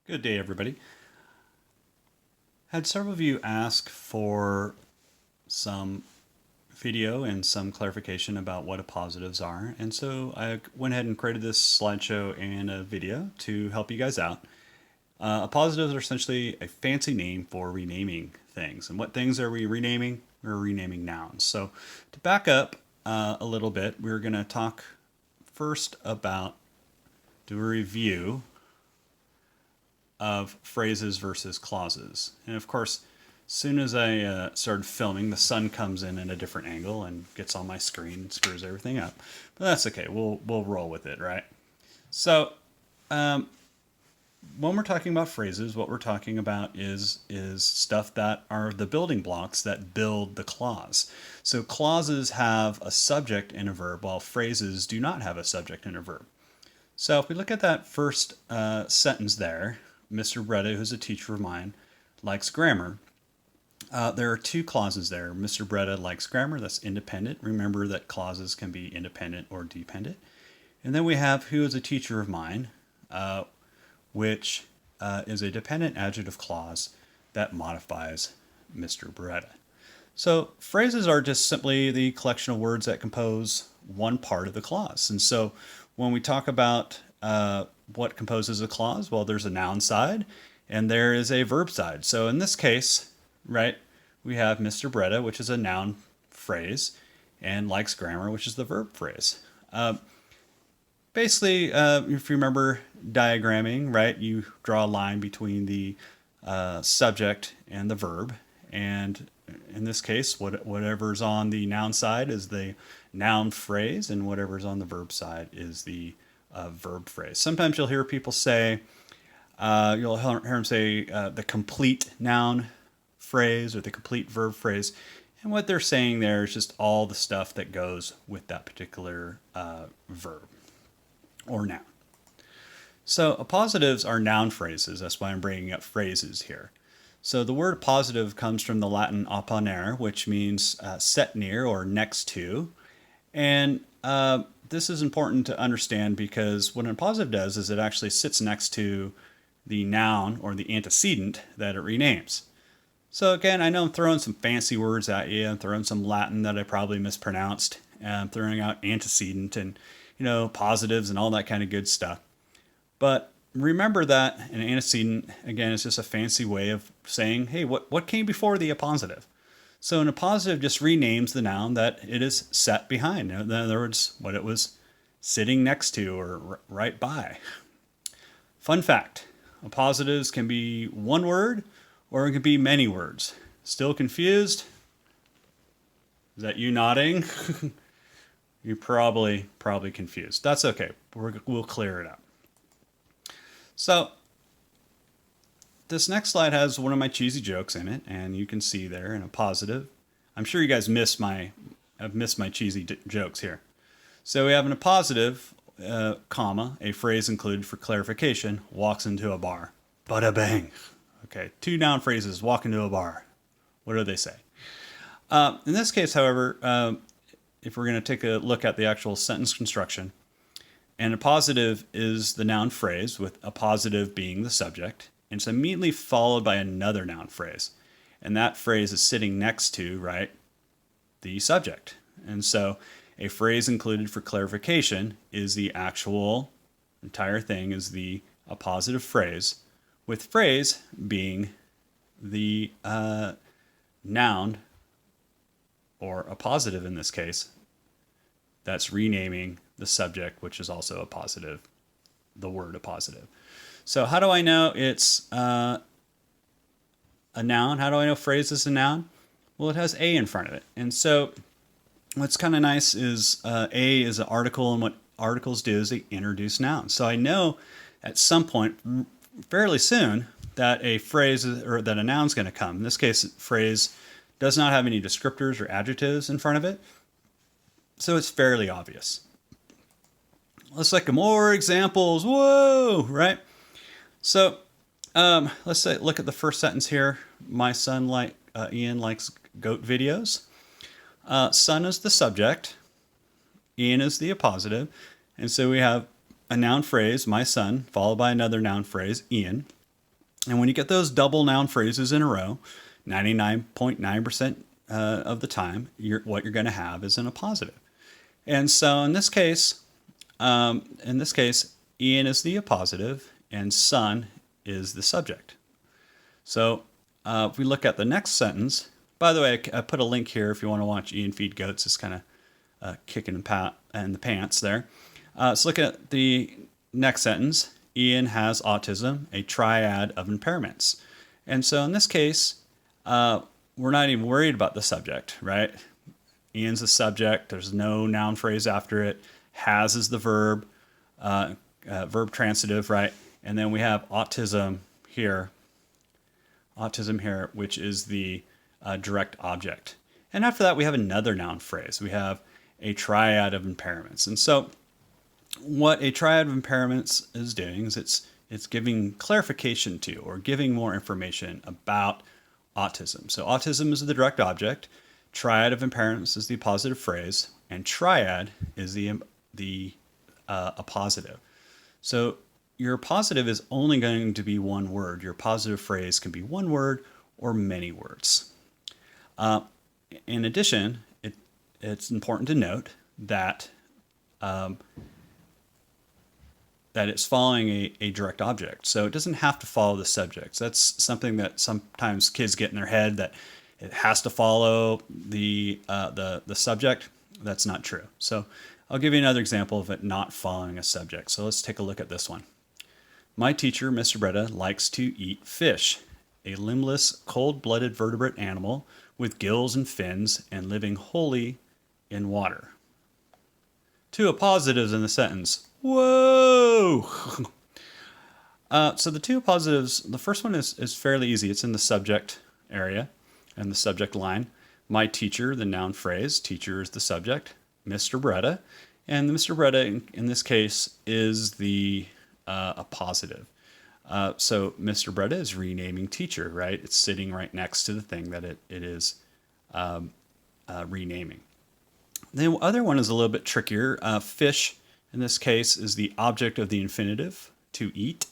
Good day, everybody. Had several of you ask for some video and some clarification about what appositives are, and so I went ahead and created this slideshow and a video to help you guys out. Appositives are essentially a fancy name for renaming things. And what things are we renaming? We're renaming nouns. So to back up a little bit, we're going to talk first about, do a review of phrases versus clauses. And of course, as soon as I started filming, the sun comes in at a different angle and gets on my screen and screws everything up. But that's okay. We'll roll with it, right? So when we're talking about phrases, what we're talking about is stuff that are the building blocks that build the clause. So clauses have a subject and a verb, while phrases do not have a subject and a verb. So if we look at that first sentence there, Mr. Breda, who's a teacher of mine, likes grammar. There are two clauses there. Mr. Breda likes grammar. That's independent. Remember that clauses can be independent or dependent. And then we have who is a teacher of mine, which is a dependent adjective clause that modifies Mr. Breda. So phrases are just simply the collection of words that compose one part of the clause. And so when we talk about what composes a clause, well, there's a noun side and there is a verb side. So in this case, right, we have Mr. Breda, which is a noun phrase, and likes grammar, which is the verb phrase. Basically, if you remember diagramming, right, you draw a line between the subject and the verb. And in this case, whatever's on the noun side is the noun phrase, and whatever's on the verb side is the verb phrase. Sometimes you'll hear people say, you'll hear them say the complete noun phrase or the complete verb phrase. And what they're saying there is just all the stuff that goes with that particular verb or noun. So appositives are noun phrases. That's why I'm bringing up phrases here. So the word appositive comes from the Latin opponere, which means set near or next to. And this is important to understand because what an appositive does is it actually sits next to the noun or the antecedent that it renames. So again, I know I'm throwing some fancy words at you. I'm throwing some Latin that I probably mispronounced. I'm throwing out antecedent and, positives and all that kind of good stuff. But remember that an antecedent, again, is just a fancy way of saying, hey, what came before the appositive? So an appositive just renames the noun that it is set behind. In other words, what it was sitting next to or right by. Fun fact, appositives can be one word or it can be many words. Still confused? Is that you nodding? You're probably confused. That's okay. We'll clear it up. So this next slide has one of my cheesy jokes in it, and you can see there in a positive. I'm sure you guys have missed my cheesy jokes here. So we have in a positive, comma, a phrase included for clarification, walks into a bar. Bada bang. Okay, two noun phrases, walk into a bar. What do they say? In this case, however, if we're going to take a look at the actual sentence construction, and a positive is the noun phrase, with a positive being the subject, and it's immediately followed by another noun phrase. And that phrase is sitting next to, right, the subject. And so a phrase included for clarification is the actual entire thing is the appositive phrase, with phrase being the noun, or a positive in this case, that's renaming the subject, which is also a positive, the word appositive. So how do I know it's a noun? How do I know phrase is a noun? Well, it has a in front of it. And so what's kind of nice is a is an article, and what articles do is they introduce nouns. So I know at some point fairly soon that a phrase or that a noun is going to come. In this case, phrase does not have any descriptors or adjectives in front of it. So it's fairly obvious. Let's look at more examples. Whoa, right? So let's say, look at the first sentence here. My son, Ian, likes goat videos. Son is the subject. Ian is the appositive. And so we have a noun phrase, my son, followed by another noun phrase, Ian. And when you get those double noun phrases in a row, 99.9% of the time, what you're going to have is an appositive. And so in this case, Ian is the appositive and son is the subject. So if we look at the next sentence, by the way, I put a link here if you want to watch Ian feed goats. It's kind of kicking in the pants there. So look at the next sentence. Ian has autism, a triad of impairments. And so in this case, we're not even worried about the subject, right? Ian's the subject. There's no noun phrase after it. Has is the verb, verb transitive, right? And then we have autism here, which is the direct object. And after that, we have another noun phrase. We have a triad of impairments. And so what a triad of impairments is doing is it's giving clarification to or giving more information about autism. So autism is the direct object, triad of impairments is the appositive phrase, and triad is the appositive. So your appositive is only going to be one word. Your appositive phrase can be one word or many words. In addition, it's important to note that that it's following a direct object. So it doesn't have to follow the subject. So that's something that sometimes kids get in their head, that it has to follow the subject. That's not true. So I'll give you another example of it not following a subject. So let's take a look at this one. My teacher, Mr. Breda, likes to eat fish, a limbless, cold-blooded vertebrate animal with gills and fins and living wholly in water. Two appositives in the sentence. Whoa! So the two appositives, the first one is fairly easy. It's in the subject area and the subject line. My teacher, the noun phrase, teacher is the subject, Mr. Breda. And the Mr. Breda, in this case, is the appositive. So Mr. Breda is renaming teacher, right? It's sitting right next to the thing that it is renaming. The other one is a little bit trickier. Fish, in this case, is the object of the infinitive, to eat.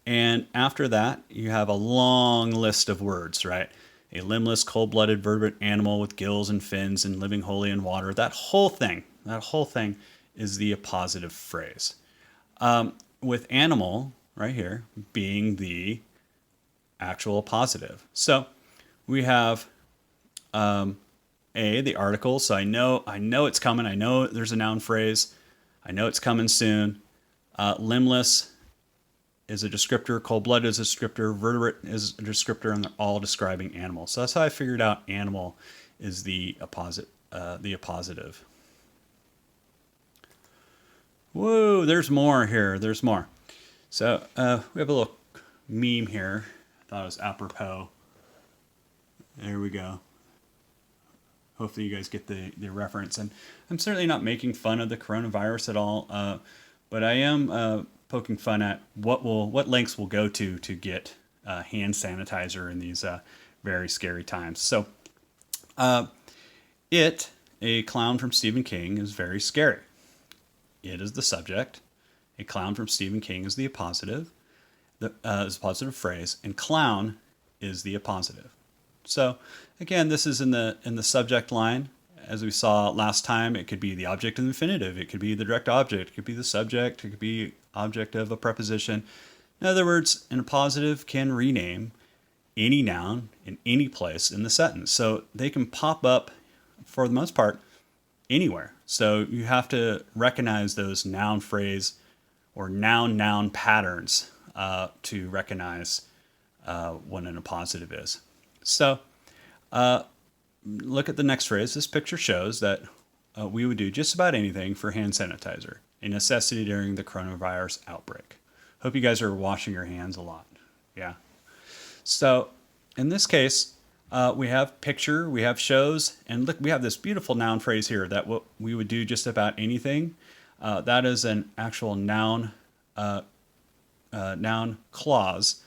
And after that, you have a long list of words, right? A limbless, cold-blooded vertebrate animal with gills and fins and living wholly in water. That whole thing is the appositive phrase. With animal, right here, being the actual appositive. So we have the article. So I know it's coming. I know there's a noun phrase. I know it's coming soon. Limbless is a descriptor. Cold-blooded is a descriptor. Vertebrate is a descriptor, and they're all describing animal. So that's how I figured out animal is the appositive. Whoa, there's more here. There's more. So we have a little meme here. I thought it was apropos. There we go. Hopefully you guys get the reference. And I'm certainly not making fun of the coronavirus at all, but I am poking fun at what lengths we'll go to get hand sanitizer in these very scary times. So a clown from Stephen King, is very scary. It is the subject. A clown from Stephen King is the appositive. Is a positive phrase, and clown is the appositive. So again, this is in the subject line. As we saw last time, it could be the object of the infinitive. It could be the direct object. It could be the subject. It could be object of a preposition. In other words, an appositive can rename any noun in any place in the sentence. So they can pop up, for the most part, anywhere. So you have to recognize those noun phrase or noun patterns to recognize what an appositive is. So look at the next phrase. This picture shows that we would do just about anything for hand sanitizer, a necessity during the coronavirus outbreak. Hope you guys are washing your hands a lot. Yeah. So in this case, we have picture, we have shows, and look, we have this beautiful noun phrase here that what we would do just about anything. That is an actual noun clause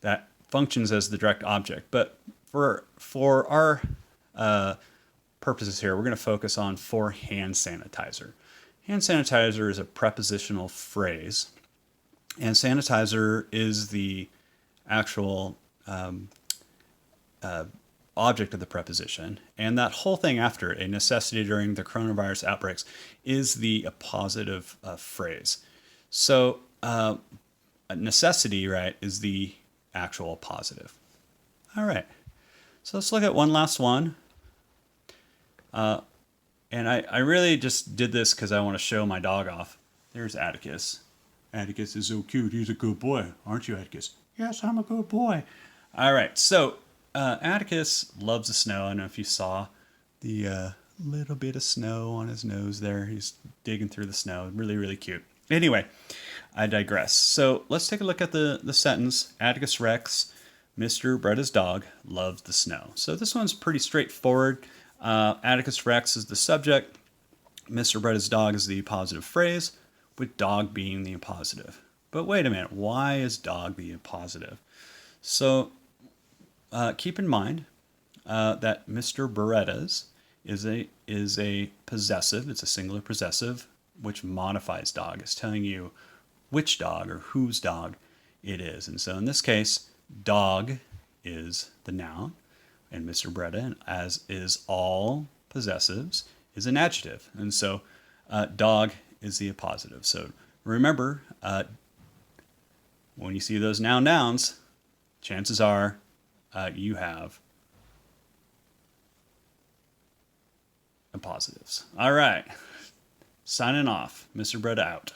that functions as the direct object. But for our purposes here, we're going to focus on for hand sanitizer. Hand sanitizer is a prepositional phrase, and sanitizer is the actual object of the preposition. And that whole thing after, a necessity during the coronavirus outbreaks, is the appositive phrase. So a necessity, right, is the actual appositive. All right. So let's look at one last one. And I really just did this because I want to show my dog off. There's Atticus. Atticus is so cute. He's a good boy. Aren't you, Atticus? Yes, I'm a good boy. All right. So Atticus loves the snow. I don't know if you saw the little bit of snow on his nose there. He's digging through the snow. Really, really cute. Anyway, I digress. So let's take a look at the sentence. Atticus Rex, Mr. Bretta's dog, loves the snow. So this one's pretty straightforward. Atticus Rex is the subject. Mr. Bretta's dog is the appositive phrase, with dog being the appositive. But wait a minute, why is dog the appositive? So keep in mind that Mr. Beretta's is a possessive. It's a singular possessive, which modifies dog. It's telling you which dog or whose dog it is. And so in this case, dog is the noun, and Mr. Bretta, as is all possessives, is an adjective. And so dog is the appositive. So remember, when you see those nouns, chances are you have appositives. All right. Signing off. Mr. Bretta out.